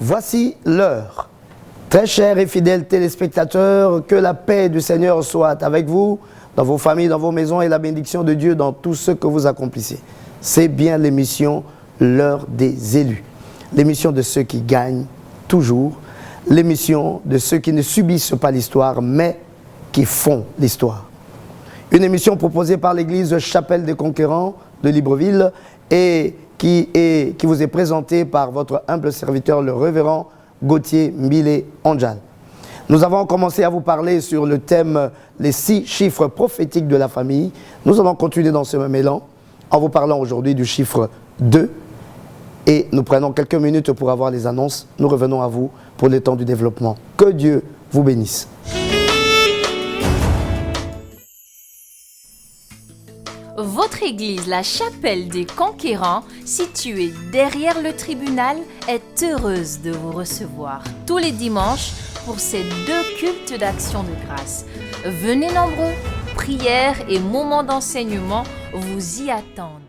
Voici l'heure. Très chers et fidèles téléspectateurs, que la paix du Seigneur soit avec vous, dans vos familles, dans vos maisons, et la bénédiction de Dieu dans tout ce que vous accomplissez. C'est bien l'émission L'heure des élus. L'émission de ceux qui gagnent toujours. L'émission de ceux qui ne subissent pas l'histoire, mais qui font l'histoire. Une émission proposée par l'église Chapelle des Conquérants de Libreville et qui vous est présentée par votre humble serviteur, le révérend Gauthier Mbile Anjal. Nous avons commencé à vous parler sur le thème les 6 chiffres prophétiques de la famille. Nous allons continuer dans ce même élan en vous parlant aujourd'hui du chiffre 2. Et nous prenons quelques minutes pour avoir les annonces. Nous revenons à vous pour le temps du développement. Que Dieu vous bénisse. Votre église, la Chapelle des Conquérants, située derrière le tribunal, est heureuse de vous recevoir tous les dimanches pour ces 2 cultes d'action de grâce. Venez nombreux, prières et moments d'enseignement vous y attendent.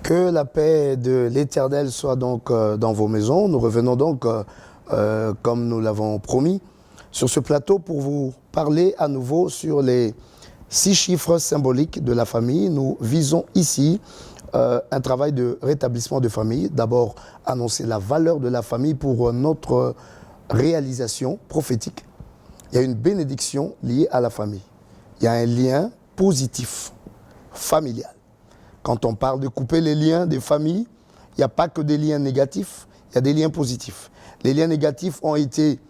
Que la paix de l'Éternel soit donc dans vos maisons. Nous revenons donc, comme nous l'avons promis, sur ce plateau pour vous parler à nouveau sur les 6 chiffres symboliques de la famille. Nous visons ici un travail de rétablissement de famille. D'abord, annoncer la valeur de la famille pour notre réalisation prophétique. Il y a une bénédiction liée à la famille. Il y a un lien positif, familial. Quand on parle de couper les liens des familles, il n'y a pas que des liens négatifs, il y a des liens positifs. Les liens négatifs ont été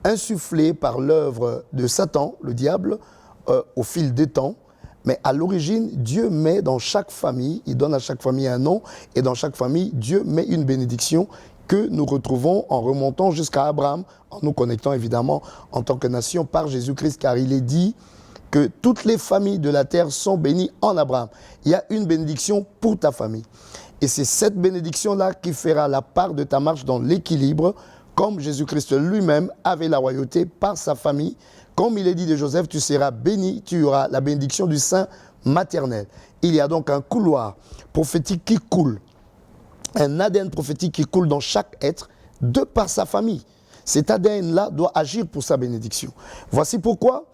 insufflés par l'œuvre de Satan, le diable, au fil des temps. Mais à l'origine, Dieu met dans chaque famille, il donne à chaque famille un nom, et dans chaque famille, Dieu met une bénédiction que nous retrouvons en remontant jusqu'à Abraham, en nous connectant évidemment en tant que nation par Jésus-Christ, car il est dit que toutes les familles de la terre sont bénies en Abraham. Il y a une bénédiction pour ta famille. Et c'est cette bénédiction-là qui fera la part de ta marche dans l'équilibre, comme Jésus-Christ lui-même avait la royauté par sa famille. Comme il est dit de Joseph, tu seras béni, tu auras la bénédiction du sein maternel. Il y a donc un couloir prophétique qui coule, un ADN prophétique qui coule dans chaque être de par sa famille. Cet ADN-là doit agir pour sa bénédiction. Voici pourquoi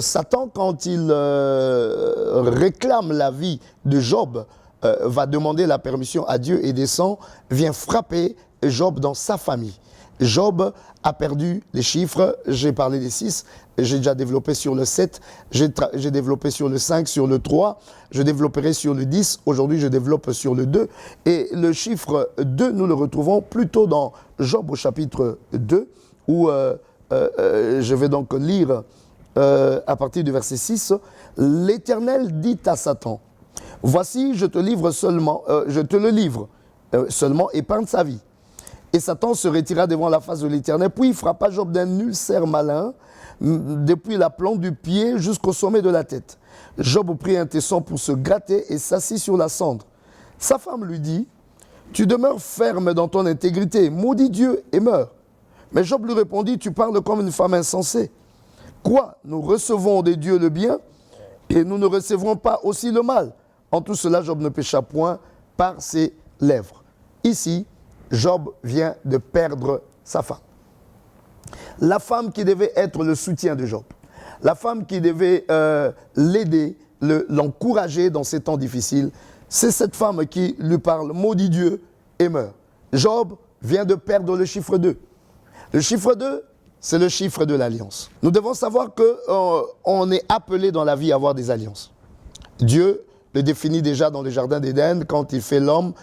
Satan, quand il réclame la vie de Job, va demander la permission à Dieu et descend, vient frapper Job dans sa famille. Job a perdu les chiffres, j'ai parlé des 6, j'ai déjà développé sur le 7, j'ai développé sur le 5, sur le 3, je développerai sur le 10, aujourd'hui je développe sur le 2. Et le chiffre 2, nous le retrouvons plutôt dans Job au chapitre 2, où je vais donc lire à partir du verset 6, l'Éternel dit à Satan, voici je te livre seulement, je te le livre seulement, épargne sa vie. Et Satan se retira devant la face de l'Éternel, puis il frappa Job d'un ulcère malin, depuis la plante du pied jusqu'au sommet de la tête. Job prit un tesson pour se gratter et s'assit sur la cendre. Sa femme lui dit, tu demeures ferme dans ton intégrité, maudis Dieu et meurs. Mais Job lui répondit, tu parles comme une femme insensée. Quoi, nous recevons des dieux le bien et nous ne recevrons pas aussi le mal. En tout cela, Job ne pécha point par ses lèvres. Ici, Job vient de perdre sa femme. La femme qui devait être le soutien de Job. La femme qui devait l'aider, l'encourager dans ces temps difficiles. C'est cette femme qui lui parle, maudit Dieu et meurt. Job vient de perdre le chiffre 2. Le chiffre 2, c'est le chiffre de l'alliance. Nous devons savoir qu'on est appelé dans la vie à avoir des alliances. Dieu le définit déjà dans le jardin d'Éden, quand il fait l'homme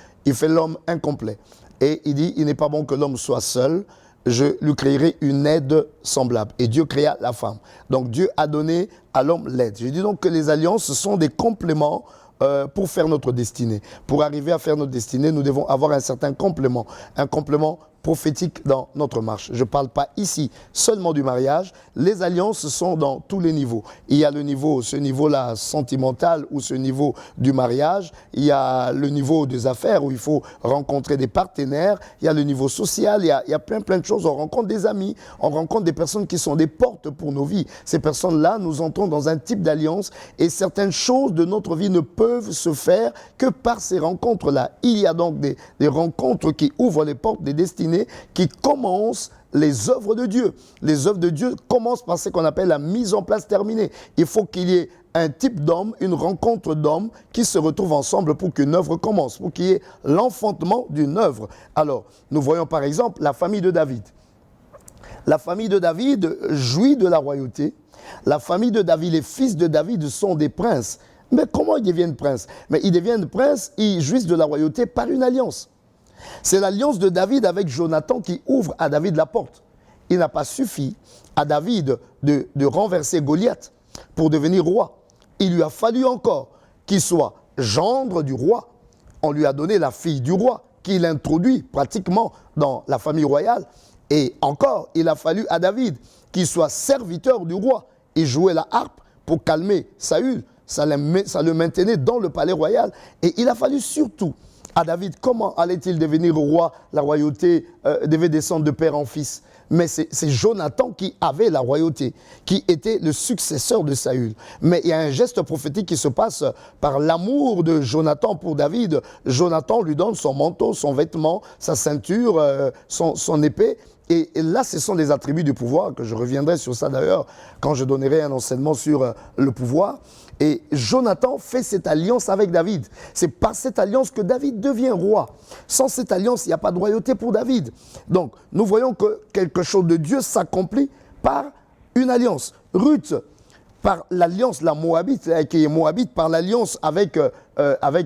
incomplet. Et il dit, il n'est pas bon que l'homme soit seul, je lui créerai une aide semblable. Et Dieu créa la femme. Donc Dieu a donné à l'homme l'aide. Je dis donc que les alliances sont des compléments pour faire notre destinée. Pour arriver à faire notre destinée, nous devons avoir un certain complément. Un complément prophétique dans notre marche. Je ne parle pas ici seulement du mariage. Les alliances sont dans tous les niveaux. Il y a le niveau, ce niveau-là sentimental ou ce niveau du mariage. Il y a le niveau des affaires où il faut rencontrer des partenaires. Il y a le niveau social. Il y a plein de choses. On rencontre des amis. On rencontre des personnes qui sont des portes pour nos vies. Ces personnes-là, nous entrons dans un type d'alliance et certaines choses de notre vie ne peuvent se faire que par ces rencontres-là. Il y a donc des rencontres qui ouvrent les portes des destinées, qui commencent les œuvres de Dieu. Les œuvres de Dieu commencent par ce qu'on appelle la mise en place terminée. Il faut qu'il y ait un type d'homme, une rencontre d'hommes qui se retrouvent ensemble pour qu'une œuvre commence, pour qu'il y ait l'enfantement d'une œuvre. Alors, nous voyons par exemple la famille de David. La famille de David jouit de la royauté. La famille de David, les fils de David sont des princes. Mais comment ils deviennent princes? Mais ils deviennent princes, ils jouissent de la royauté par une alliance. C'est l'alliance de David avec Jonathan qui ouvre à David la porte. Il n'a pas suffi à David de renverser Goliath pour devenir roi. Il lui a fallu encore qu'il soit gendre du roi. On lui a donné la fille du roi, qu'il introduit pratiquement dans la famille royale. Et encore, il a fallu à David qu'il soit serviteur du roi. Il jouait la harpe pour calmer Saül. Ça le maintenait dans le palais royal. Et il a fallu surtout à David, comment allait-il devenir roi? La royauté devait descendre de père en fils. Mais c'est Jonathan qui avait la royauté, qui était le successeur de Saül. Mais il y a un geste prophétique qui se passe par l'amour de Jonathan pour David. Jonathan lui donne son manteau, son vêtement, sa ceinture, son épée. Et là, ce sont les attributs du pouvoir, que je reviendrai sur ça d'ailleurs, quand je donnerai un enseignement sur le pouvoir. Et Jonathan fait cette alliance avec David. C'est par cette alliance que David devient roi. Sans cette alliance, il n'y a pas de royauté pour David. Donc, nous voyons que quelque chose de Dieu s'accomplit par une alliance. Ruth, par l'alliance, la Moabite, qui est Moabite, par l'alliance avec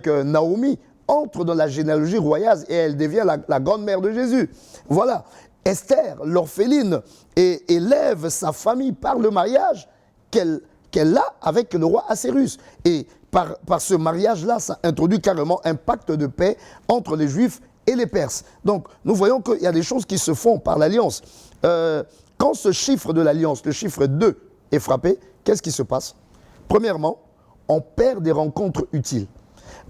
Naomi, entre dans la généalogie royale et elle devient la grande mère de Jésus. Voilà. Esther, l'orpheline, élève sa famille par le mariage qu'elle a avec le roi Assyrus. Et par ce mariage-là, ça introduit carrément un pacte de paix entre les Juifs et les Perses. Donc, nous voyons qu'il y a des choses qui se font par l'alliance. Quand ce chiffre de l'alliance, le chiffre 2, est frappé, qu'est-ce qui se passe? Premièrement, on perd des rencontres utiles.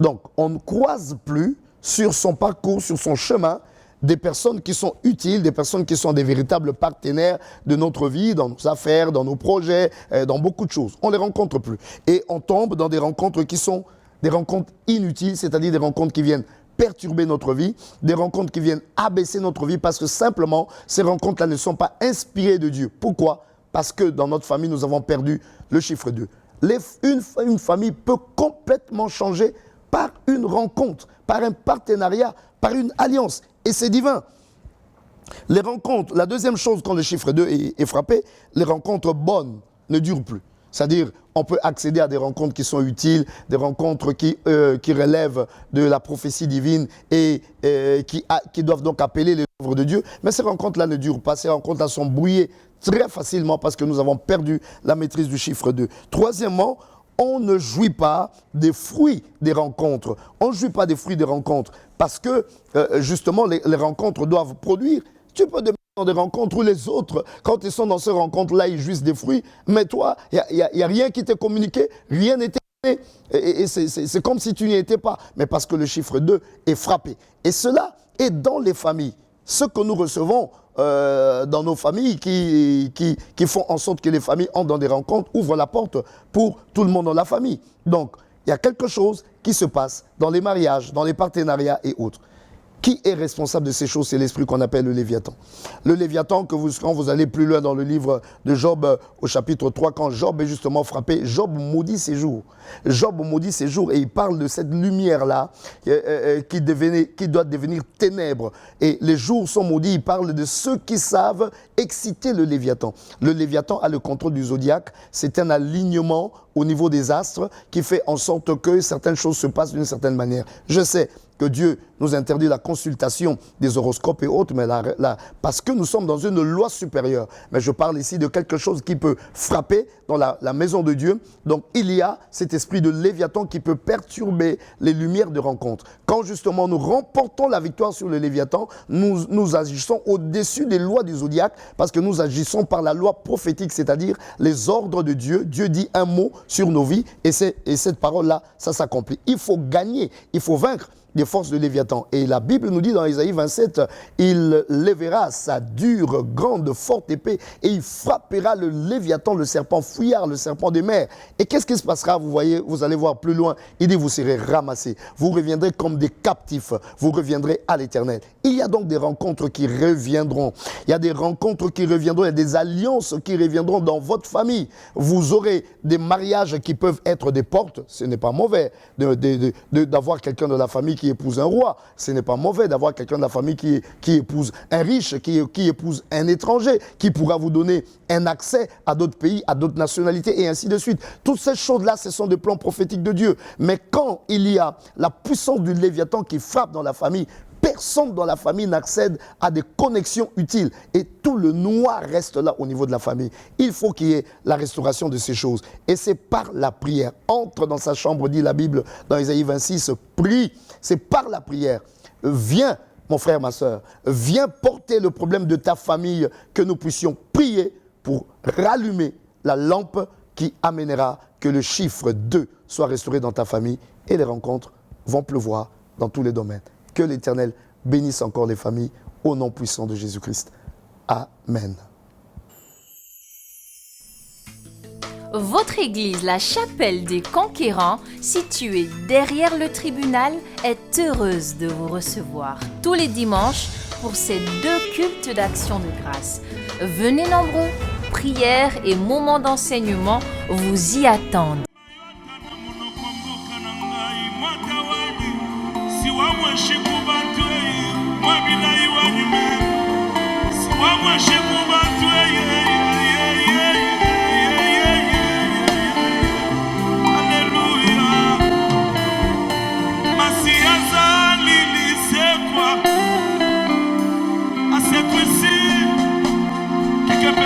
Donc, on ne croise plus sur son parcours, sur son chemin, des personnes qui sont utiles, des personnes qui sont des véritables partenaires de notre vie, dans nos affaires, dans nos projets, dans beaucoup de choses. On ne les rencontre plus. Et on tombe dans des rencontres qui sont des rencontres inutiles, c'est-à-dire des rencontres qui viennent perturber notre vie, des rencontres qui viennent abaisser notre vie parce que simplement, ces rencontres-là ne sont pas inspirées de Dieu. Pourquoi? Parce que dans notre famille, nous avons perdu le chiffre 2. Une famille peut complètement changer par une rencontre, par un partenariat, par une alliance. Et c'est divin. Les rencontres, la deuxième chose quand le chiffre 2 est frappé, les rencontres bonnes ne durent plus. C'est-à-dire, on peut accéder à des rencontres qui sont utiles, des rencontres qui relèvent de la prophétie divine et qui doivent donc appeler les œuvres de Dieu. Mais ces rencontres-là ne durent pas. Ces rencontres-là sont brouillées très facilement parce que nous avons perdu la maîtrise du chiffre 2. Troisièmement, on ne jouit pas des fruits des rencontres. On ne jouit pas des fruits des rencontres parce que, justement, les rencontres doivent produire. Tu peux devenir dans des rencontres où les autres, quand ils sont dans ces rencontres-là, ils jouissent des fruits. Mais toi, il n'y a rien qui t'est communiqué, rien n'est donné. Et c'est comme si tu n'y étais pas. Mais parce que le chiffre 2 est frappé. Et cela est dans les familles. Ce que nous recevons dans nos familles qui font en sorte que les familles entrent dans des rencontres, ouvrent la porte pour tout le monde dans la famille. Donc, il y a quelque chose qui se passe dans les mariages, dans les partenariats et autres. Qui est responsable de ces choses? C'est l'esprit qu'on appelle le Léviathan. Le Léviathan, quand vous allez plus loin dans le livre de Job, au chapitre 3, quand Job est justement frappé, Job maudit ses jours. Job maudit ses jours et il parle de cette lumière-là qui doit devenir ténèbres. Et les jours sont maudits, il parle de ceux qui savent exciter le Léviathan. Le Léviathan a le contrôle du zodiaque. C'est un alignement au niveau des astres qui fait en sorte que certaines choses se passent d'une certaine manière. Je sais que Dieu nous interdit la consultation des horoscopes et autres, mais parce que nous sommes dans une loi supérieure. Mais je parle ici de quelque chose qui peut frapper dans la maison de Dieu. Donc il y a cet esprit de Léviathan qui peut perturber les lumières de rencontre. Quand justement nous remportons la victoire sur le Léviathan, nous agissons au-dessus des lois du zodiaque parce que nous agissons par la loi prophétique, c'est-à-dire les ordres de Dieu. Dieu dit un mot sur nos vies et cette parole-là, ça s'accomplit. Il faut gagner, il faut vaincre des forces de Léviathan. Et la Bible nous dit dans Ésaïe 27, il lèvera sa dure, grande, forte épée et il frappera le Léviathan, le serpent fouillard, le serpent des mers. Et qu'est-ce qui se passera? Vous voyez, vous allez voir plus loin. Il dit, vous serez ramassés. Vous reviendrez comme des captifs. Vous reviendrez à l'Éternel. Il y a donc des rencontres qui reviendront. Il y a des rencontres qui reviendront. Il y a des alliances qui reviendront dans votre famille. Vous aurez des mariages qui peuvent être des portes. Ce n'est pas mauvais d'avoir quelqu'un de la famille qui épouse un roi. Ce n'est pas mauvais d'avoir quelqu'un de la famille qui épouse un riche, qui épouse un étranger, qui pourra vous donner un accès à d'autres pays, à d'autres nationalités et ainsi de suite. Toutes ces choses-là, ce sont des plans prophétiques de Dieu. Mais quand il y a la puissance du Léviathan qui frappe dans la famille, personne dans la famille n'accède à des connexions utiles. Et tout le noir reste là au niveau de la famille. Il faut qu'il y ait la restauration de ces choses. Et c'est par la prière. Entre dans sa chambre, dit la Bible dans Ésaïe 26, prie. C'est par la prière. Viens, mon frère, ma soeur, viens porter le problème de ta famille, que nous puissions prier pour rallumer la lampe qui amènera que le chiffre 2 soit restauré dans ta famille et les rencontres vont pleuvoir dans tous les domaines. Que l'Éternel bénisse encore les familles au nom puissant de Jésus-Christ. Amen. Votre église, la Chapelle des Conquérants, située derrière le tribunal, est heureuse de vous recevoir tous les dimanches pour ces 2 cultes d'action de grâce. Venez nombreux, prières et moments d'enseignement vous y attendent.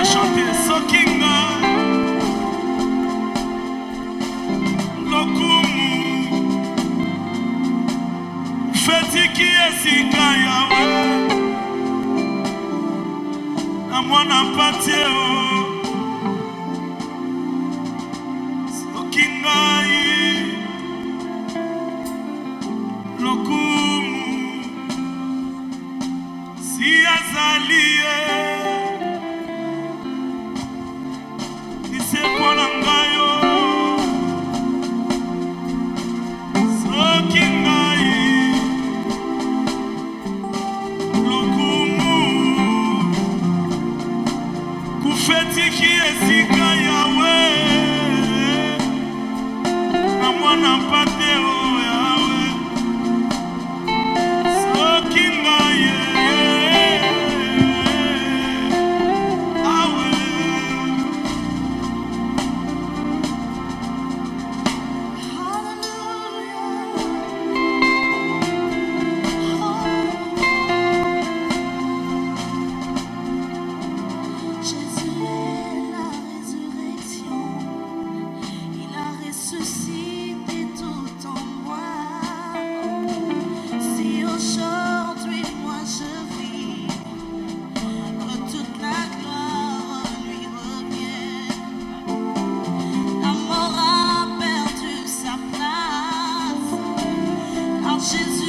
Chanter Sokinga Lokumu Fetiki esika yawe Na mwana pateo Sokinga Lokumu Si azalie She's